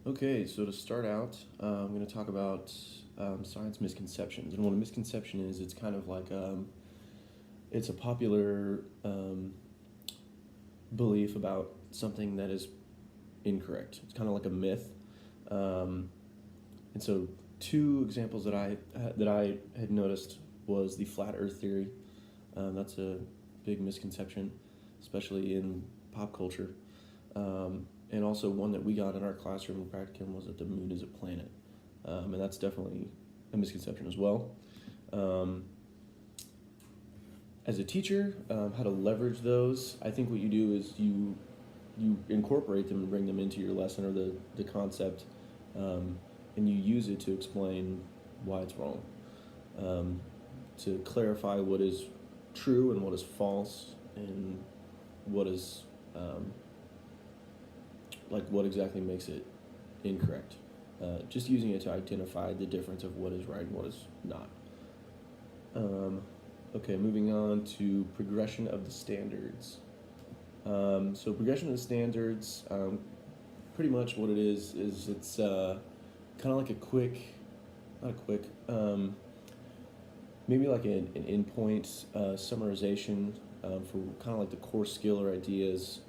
Okay, so to start out, I'm going to talk about science misconceptions. And what a misconception is, it's kind of like it's a popular belief about something that is incorrect. It's kind of like a myth. Um, and so, two examples that I had noticed was the flat Earth theory. That's a big misconception, especially in pop culture. And also one that we got in our classroom in practicum was that the moon is a planet, and that's definitely a misconception as well. Um, as a teacher, how to leverage those, I think what you do is you incorporate them and bring them into your lesson or the concept, and you use it to explain why it's wrong, um, to clarify what is true and what is false, and what is what exactly makes it incorrect. Just using it to identify the difference of what is right and what is not. Um, okay, moving on to progression of the standards. So progression of the standards, pretty much what it is it's kind of like a quick, not a quick, maybe like an endpoint summarization for kind of like the core skill or ideas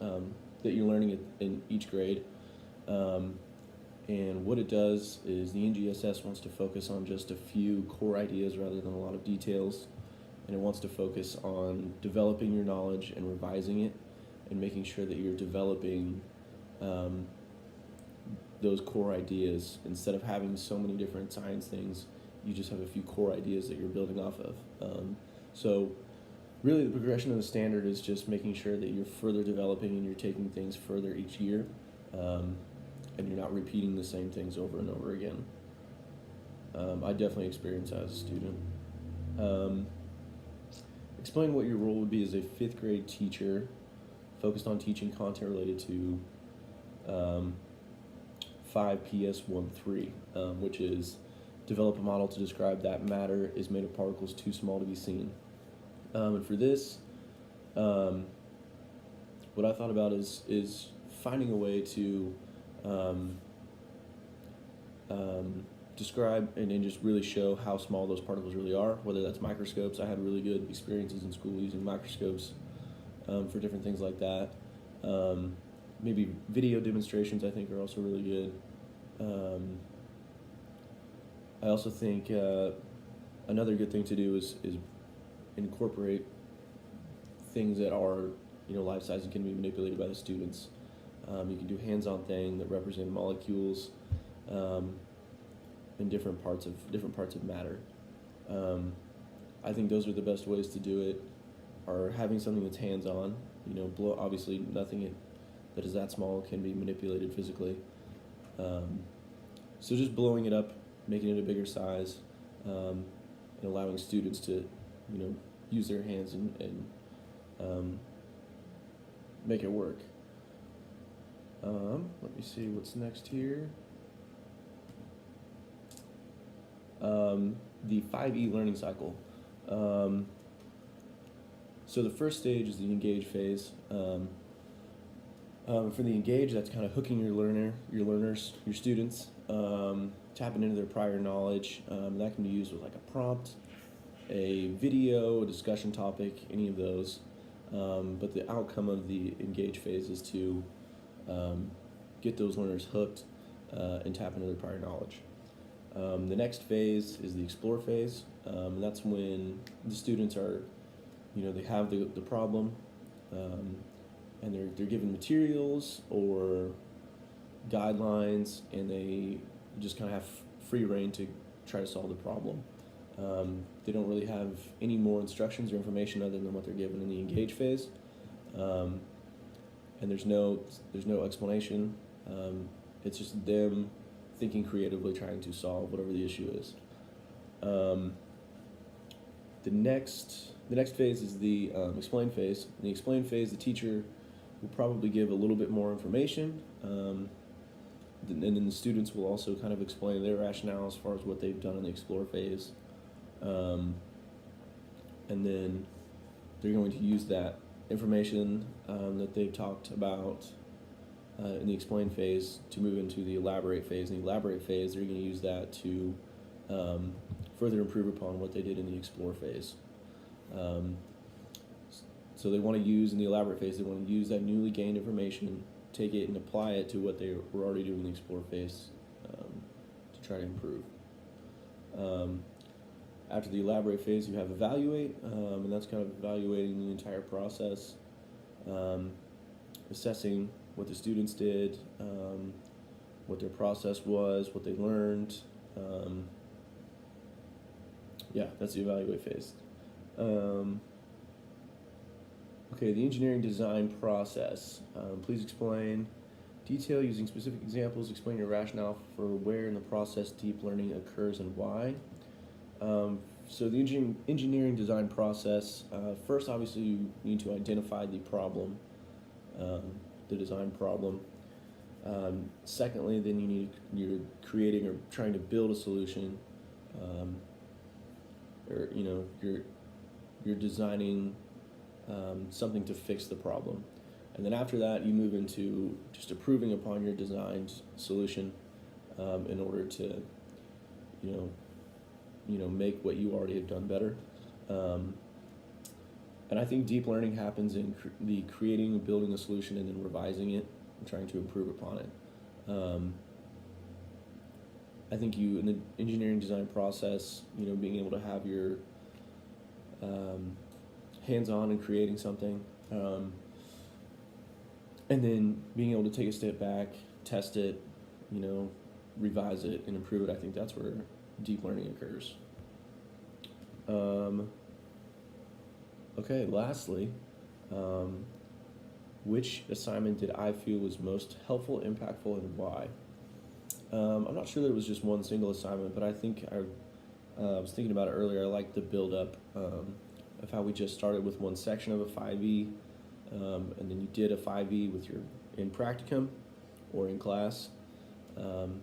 that you're learning in each grade. Um, and what it does is the NGSS wants to focus on just a few core ideas rather than a lot of details. And it wants to focus on developing your knowledge and revising it and making sure that you're developing um, those core ideas. Instead of having so many different science things, you just have a few core ideas that you're building off of. So really the progression of the standard is just making sure that you're further developing and you're taking things further each year, and you're not repeating the same things over and over again. I definitely experienced that as a student. Um, Explain what your role would be as a fifth grade teacher focused on teaching content related to um, 5PS13, which is develop a model to describe that matter is made of particles too small to be seen. And for this, um, what I thought about is finding a way to um, um, describe and just really show how small those particles really are. Whether that's microscopes, I had really good experiences in school using microscopes for different things like that. Um, Maybe video demonstrations I think are also really good. Um, I also think another good thing to do is incorporate things that are life size and can be manipulated by the students. You can do hands-on thing that represent molecules um, in different parts of matter. Um, I think those are the best ways to do it. Are having something that's hands-on. Obviously nothing that is that small can be manipulated physically. Um, so just blowing it up, making it a bigger size, and allowing students to, use their hands and um, make it work. Let me see what's next here. The 5E learning cycle. Um, so the first stage is the engage phase. For the engage, that's kind of hooking your learners, your students, tapping into their prior knowledge. That can be used with like a prompt, a video, a discussion topic, any of those. But the outcome of the engage phase is to um, get those learners hooked and tap into their prior knowledge. The next phase is the explore phase. That's when the students are, they have the problem, and they're given materials or guidelines, and they just kind of have free reign to try to solve the problem. They don't really have any more instructions or information other than what they're given in the engage phase, um, and there's no explanation. It's just them thinking creatively, trying to solve whatever the issue is. Um, the next phase is the explain phase. In the explain phase, the teacher will probably give a little bit more information, and then the students will also kind of explain their rationale as far as what they've done in the explore phase, um, and then they're going to use that information that they've talked about in the explain phase to move into the elaborate phase. In the elaborate phase, they're going to use that to further improve upon what they did in the explore phase. So they want to use in the elaborate phase, they want to use that newly gained information, take it and apply it to what they were already doing in the explore phase to try to improve. After the elaborate phase, you have evaluate, and that's kind of evaluating the entire process, assessing what the students did, what their process was, what they learned. Yeah, that's the evaluate phase. Okay, the engineering design process. Please explain. Detail using specific examples. Explain your rationale for where in the process deep learning occurs and why. So the engineering design process, first obviously you need to identify the problem, the design problem. Secondly, then you're creating or trying to build a solution, or you're designing something to fix the problem. And then after that, you move into just improving upon your designed solution in order to, make what you already have done better. And I think deep learning happens in the creating and building a solution and then revising it and trying to improve upon it. I think in the engineering design process, being able to have your hands-on in creating something, and then being able to take a step back, test it, revise it, and improve it. I think that's where deep learning occurs. Okay, lastly, which assignment did I feel was most helpful, impactful, and why? I'm not sure that it was just one single assignment, but I think I was thinking about it earlier. I like the build-up of how we just started with one section of a 5E, and then you did a 5E in practicum or in class, and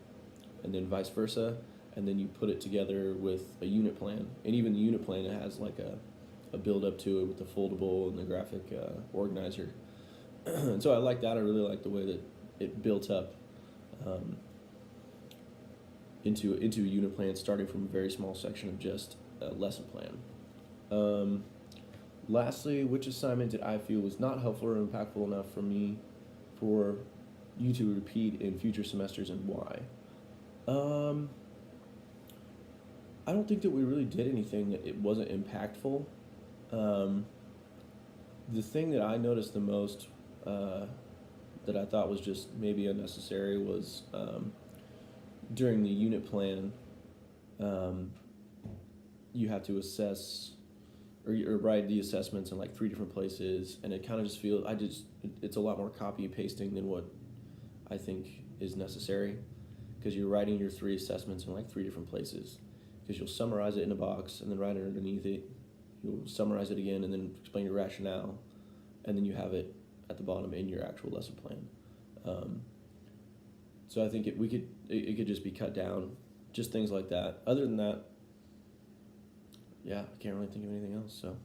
then vice versa, and then you put it together with a unit plan. And even the unit plan, it has like a build-up to it with the foldable and the graphic organizer. And so I like that. I really like the way that it built up into a unit plan, starting from a very small section of just a lesson plan. Lastly, which assignment did I feel was not helpful or impactful enough for you to repeat in future semesters, and why? I don't think that we really did anything that it wasn't impactful. The thing that I noticed the most that I thought was just maybe unnecessary was during the unit plan, you have to assess or write the assessments in like 3 different places, and it kind of just feels, it's a lot more copy and pasting than what I think is necessary, because you're writing your 3 assessments in like 3 different places, because you'll summarize it in a box and then write it underneath it, you'll summarize it again and then explain your rationale, and then you have it at the bottom in your actual lesson plan. So I think it could just be cut down, just things like that. Other than that, yeah, I can't really think of anything else, so.